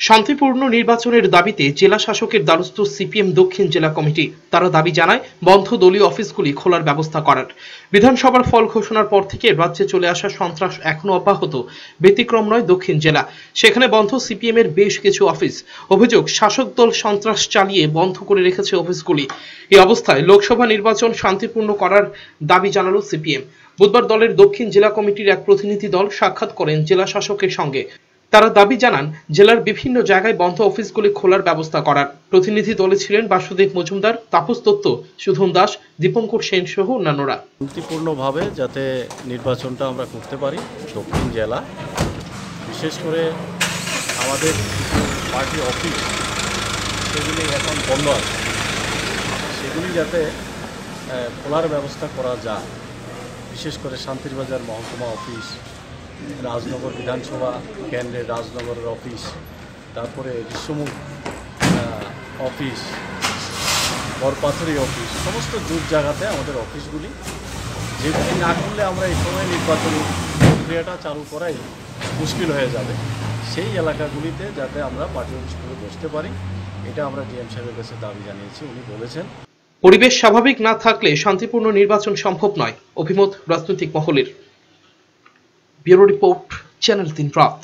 শান্তিপূর্ণ নির্বাচনের দাবিতে জেলা শাসকের দ্বারস্থ সিপিএম দক্ষিণ জেলা কমিটি। তারা দাবি জানায় বন্ধ দলীয় অফিসগুলি খোলার ব্যবস্থা করার। বিধানসভার ফল ঘোষণার পর থেকে রাজ্যে চলে আসা সন্ত্রাস এখনো অব্যাহত। ব্যতিক্রম নয় দক্ষিণ জেলা, সেখানে বন্ধ সিপিএম এর বেশ কিছু অফিস। অভিযোগ, শাসক দল সন্ত্রাস চালিয়ে বন্ধ করে রেখেছে অফিসগুলি। এই অবস্থায় লোকসভা নির্বাচন শান্তিপূর্ণ করার দাবি জানালো সিপিএম। বুধবার দলের দক্ষিণ জেলা কমিটির এক প্রতিনিধি দল সাক্ষাৎ করেন জেলা শাসকের সঙ্গে। তারা দাবি জানান জেলার বিভিন্ন জায়গায় বন্ধ অফিসগুলি খোলার ব্যবস্থা করার। প্রতিনিধি দলে ছিলেন বাসুদেব মজুমদার, তাপস দত্ত, সুধন দাস, দীপঙ্কর সেন সহ অন্যান্যরা। শান্তিপূর্ণভাবে যাতে নির্বাচনটা আমরা করতে পারি দক্ষিণ জেলা, বিশেষ করে আমাদের পার্টি অফিস সেগুলি এখন বন্ধ আছে, সেগুলি যাতে খোলার ব্যবস্থা করা যায়। বিশেষ করে শান্তিরবাজার মহকুমা অফিস, রাজনগর বিধানসভা কেন্দ্রের রাজনগরের অফিস, তারপরে ঋষ্যমুখ অফিস, বরপাথরি অফিস, সমস্ত জুট জায়গাতে আমাদের অফিসগুলি, যেগুলি না করলে আমরা এই সময় নির্বাচনী প্রক্রিয়াটা চালু করাই মুশকিল হয়ে যাবে। সেই এলাকাগুলিতে যাতে আমরা পার্টি অফিসগুলো বসতে পারি, এটা আমরা ডিএম সাহেবের কাছে দাবি জানিয়েছি। উনি বলেছেন পরিবেশ স্বাভাবিক না থাকলে শান্তিপূর্ণ নির্বাচন সম্ভব নয়, অভিমত রাজনৈতিক মহলের। ব্যুরো রিপোর্ট, চ্যানেল 3 রাত।